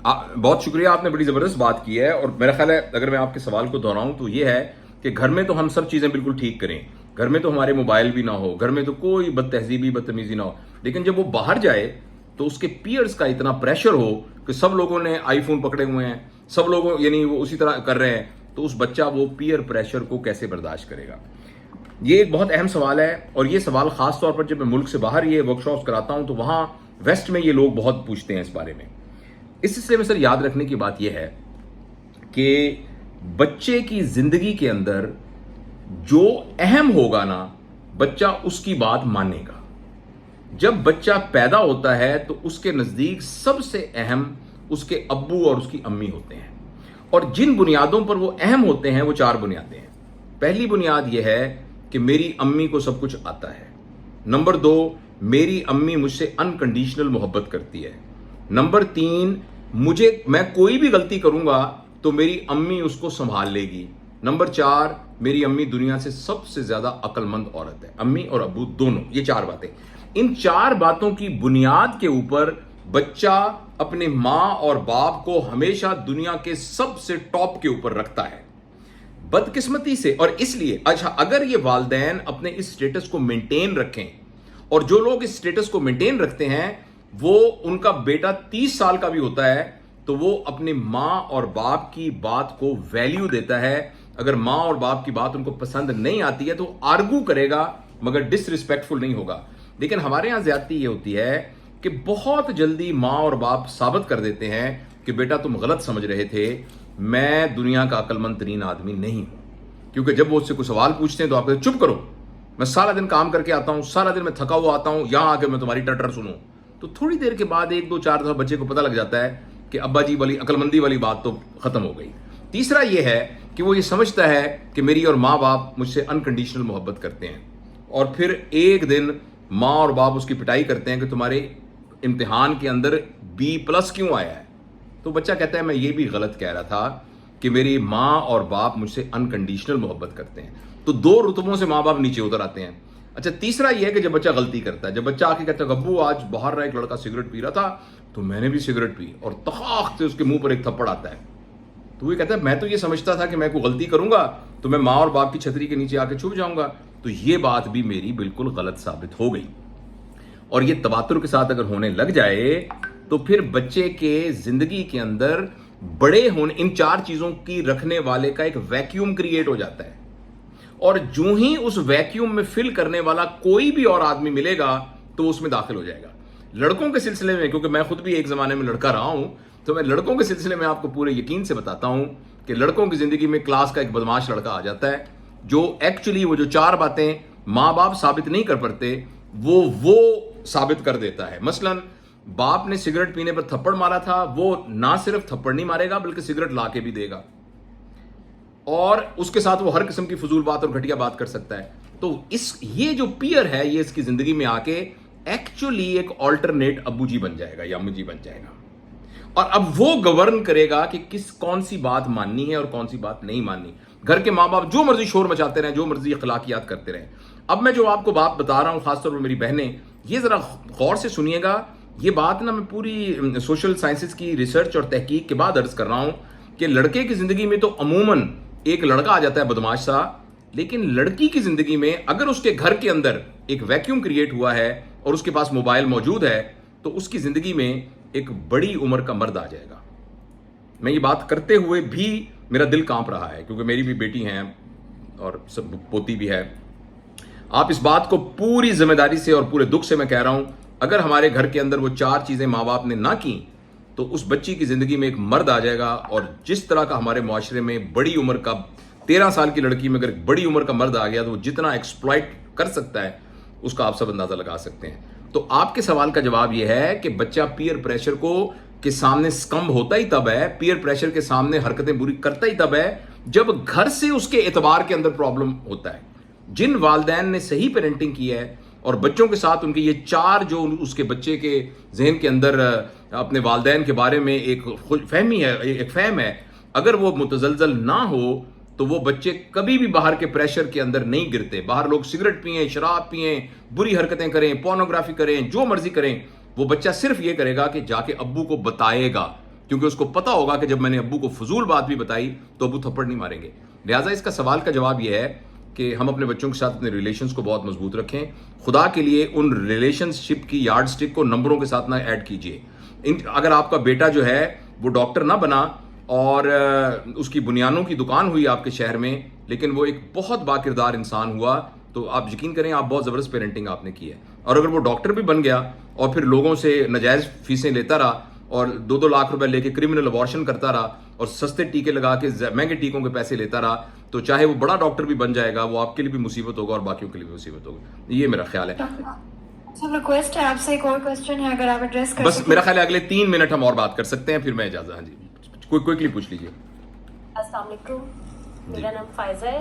बहुत शुक्रिया, आपने बड़ी ज़बरदस्त बात की है। और मेरा ख्याल है अगर मैं आपके सवाल को दोहराऊं तो ये है कि घर में तो हम सब चीज़ें बिल्कुल ठीक करें, घर में तो हमारे मोबाइल भी ना हो, घर में तो कोई बदतहजीबी बदतमीजी ना हो, लेकिन जब वो बाहर जाए तो उसके पीयर्स का इतना प्रेशर हो कि सब लोगों ने आईफोन पकड़े हुए हैं, सब लोगों यानी वो उसी तरह कर रहे हैं, तो उस बच्चा वो पीयर प्रेशर को कैसे बर्दाश्त करेगा। ये एक बहुत अहम सवाल है। और ये सवाल खास तौर पर जब मैं मुल्क से बाहर ये वर्कशॉप्स कराता हूं तो वहां वेस्ट में ये लोग बहुत पूछते हैं इस बारे में। इस सिलसिले में सर याद रखने की बात यह है कि बच्चे की जिंदगी के अंदर जो अहम होगा ना, बच्चा उसकी बात मानेगा। जब बच्चा पैदा होता है तो उसके नजदीक सबसे अहम उसके अब्बू और उसकी अम्मी होते हैं, और जिन बुनियादों पर वो अहम होते हैं वो 4 बुनियादें हैं। पहली बुनियाद यह है कि मेरी अम्मी को सब कुछ आता है। नंबर 2, मेरी अम्मी मुझसे अनकंडीशनल मोहब्बत करती है। नंबर 3, मैं कोई भी गलती करूंगा तो मेरी अम्मी उसको संभाल लेगी। नंबर 4, मेरी अम्मी दुनिया से सबसे ज्यादा अक्लमंद औरत है। अम्मी और अब्बू दोनों, ये 4 बातें। इन 4 बातों की बुनियाद के ऊपर बच्चा अपने मां और बाप को हमेशा दुनिया के सबसे टॉप के ऊपर रखता है, बदकिस्मती से। और इसलिए अच्छा, अगर ये वालिदैन अपने इस स्टेटस को मेंटेन रखें, और जो लोग इस स्टेटस को मेंटेन रखते हैं वो उनका बेटा 30 साल का भी होता है तो वो अपने मां और बाप की बात को वैल्यू देता है। अगर मां और बाप की बात उनको पसंद नहीं आती है तो आर्गू करेगा, मगर डिसरिस्पेक्टफुल नहीं होगा। लेकिन हमारे यहां ज्यादती ये होती है कि बहुत जल्दी मां और बाप साबित कर देते हैं कि बेटा तुम गलत समझ रहे थे, मैं दुनिया का अक्लमंद तरीन आदमी नहीं हूं। क्योंकि जब वो उससे कुछ सवाल पूछते हैं तो आप कहते चुप करो, मैं सारा दिन काम करके आता हूं, सारा दिन मैं थका हुआ आता हूं, यहां आके मैं तुम्हारी टटर सुनूं। तो थोड़ी देर के बाद 1 2 4 दफा बच्चे को पता लग जाता है कि अब्बा जी वाली अक्लमंदी वाली बात तो खत्म हो गई। तीसरा यह है कि वो ये समझता है कि मेरी और माँ बाप मुझसे अनकंडीशनल मोहब्बत करते हैं, और फिर एक दिन माँ और बाप उसकी पिटाई करते हैं कि तुम्हारे इम्तिहान के अंदर B+ क्यों आया है। तो बच्चा कहता है मैं ये भी गलत कह रहा था कि मेरी माँ और बाप मुझसे अनकंडीशनल मोहब्बत करते हैं। तो 2 रुतबों से माँ बाप नीचे उतर आते हैं। अच्छा, तीसरा यह है कि जब बच्चा गलती करता है, जब बच्चा आके कहता है अब्बू आज बाहर रहा एक लड़का सिगरेट पी रहा था तो मैंने भी सिगरेट पी, और तखाक से उसके मुंह पर एक थप्पड़ आता है, तो वो कहता है मैं तो ये समझता था कि मैं कोई गलती करूंगा तो मैं माँ और बाप की छतरी के नीचे आके छुप जाऊंगा। तो ये बात भी मेरी बिल्कुल गलत साबित हो गई। और ये तवातुर के साथ अगर होने लग जाए तो फिर बच्चे के जिंदगी के अंदर बड़े होने इन 4 चीजों की रखने वाले का एक वैक्यूम क्रिएट हो जाता है, और जो ही उस वैक्यूम में फिल करने वाला कोई भी और आदमी मिलेगा तो उसमें दाखिल हो जाएगा। लड़कों के सिलसिले में, क्योंकि मैं खुद भी एक जमाने में लड़का रहा हूं, तो मैं लड़कों के सिलसिले में आपको पूरे यकीन से बताता हूं कि लड़कों की जिंदगी में क्लास का एक बदमाश लड़का आ जाता है जो एक्चुअली वो जो 4 बातें माँ बाप साबित नहीं कर पाते वो साबित कर देता है। मसलन बाप ने सिगरेट पीने पर थप्पड़ मारा था, वो ना सिर्फ थप्पड़ नहीं मारेगा बल्कि सिगरेट ला के भी देगा, और उसके साथ वो हर किस्म की फजूल बात और घटिया बात कर सकता है। तो ये जो पीयर है ये इसकी जिंदगी में आके एक्चुअली एक ऑल्टरनेट अब्बू जी बन जाएगा या अम्मी जी बन जाएगा, और अब वो गवर्न करेगा कि कौन सी बात माननी है और कौन सी बात नहीं माननी। घर के माँ बाप जो मर्जी शोर मचाते रहे, जो मर्जी अखलाकियात करते रहे। अब मैं जो आपको बात बता रहा हूं, खासतौर पर मेरी बहनें, ये जरा गौर से सुनिएगा। ये बात ना मैं पूरी सोशल साइंसेस की रिसर्च और तहकीक के बाद अर्ज कर रहा हूं कि लड़के की जिंदगी में तो अमूमन एक लड़का आ जाता है बदमाश सा, लेकिन लड़की की जिंदगी में अगर उसके घर के अंदर एक वैक्यूम क्रिएट हुआ है और उसके पास मोबाइल मौजूद है तो उसकी जिंदगी में एक बड़ी उम्र का मर्द आ जाएगा। मैं ये बात करते हुए भी मेरा दिल कांप रहा है, क्योंकि मेरी भी बेटी हैं और सब पोती भी है। आप इस बात को पूरी जिम्मेदारी से और पूरे दुख से मैं कह रहा हूं, अगर हमारे घर के अंदर वो 4 चीजें माँ बाप ने ना की तो उस बच्ची की जिंदगी में एक मर्द आ जाएगा। और जिस तरह का हमारे मुआशरे में बड़ी उम्र का 13 साल की लड़की में अगर बड़ी उम्र का मर्द आ गया तो वो जितना एक्सप्लॉइट कर सकता है उसका आप सब अंदाजा लगा सकते हैं। तो आपके सवाल का जवाब यह है कि बच्चा पीयर प्रेशर को के सामने स्कम्ब होता ही तब है, पीयर प्रेशर के सामने हरकतें बुरी करता ही तब है जब घर से उसके एतबार के अंदर प्रॉब्लम होता है। जिन वालिदैन ने सही पेरेंटिंग की है और बच्चों के साथ उनके ये 4 जो उसके बच्चे के जहन के अंदर अपने वालिदैन के बारे में एक फहमी है, एक फहम है, अगर वो मुतजलजल ना हो तो वो बच्चे कभी भी बाहर के प्रेशर के अंदर नहीं गिरते। बाहर लोग सिगरेट पिएं, शराब पिएं, बुरी हरकतें करें, पोर्नोग्राफी करें, जो मर्जी करें, वो बच्चा सिर्फ ये करेगा कि जाके अब्बू को बताएगा کیونکہ اس کو پتا ہوگا کہ جب میں نے ابو کو فضول بات بھی بتائی تو ابو تھپڑ نہیں ماریں گے. لہٰذا اس کا سوال کا جواب یہ ہے کہ ہم اپنے بچوں کے ساتھ اپنے ریلیشنز کو بہت مضبوط رکھیں. خدا کے لیے ان ریلیشن شپ کی یارڈ سٹک کو نمبروں کے ساتھ نہ ایڈ کیجیے. اگر آپ کا بیٹا جو ہے وہ ڈاکٹر نہ بنا اور اس کی بنیانوں کی دکان ہوئی آپ کے شہر میں، لیکن وہ ایک بہت با کردار انسان ہوا، تو آپ یقین کریں آپ بہت زبردست پیرنٹنگ آپ نے کی ہے. اور اگر وہ ڈاکٹر بھی بن گیا اور پھر لوگوں سے ناجائز فیسیں لیتا رہا اور 2-2 لاکھ روپے لے کے کرمنل ابارشن کرتا رہا اور سستے ٹیکے لگا کے مہنگے ٹیکوں کے پیسے لیتا رہا، تو چاہے وہ بڑا ڈاکٹر بھی بن جائے گا، وہ آپ کے لیے بھی مصیبت ہوگا اور باقیوں کے لیے بھی مصیبت ہوگا. یہ میرا خیال ہے. ریکویسٹ ہے آپ سے، ایک اور کوسچن ہے اگر آپ ایڈریس کر بس میرا خیال ہے اگلے 3 منٹ ہم اور بات کر سکتے ہیں، پھر میں اجازت. ہاں جی کوئکلی پوچھ لیجیے. السلام علیکم، میرا نام فائزہ ہے.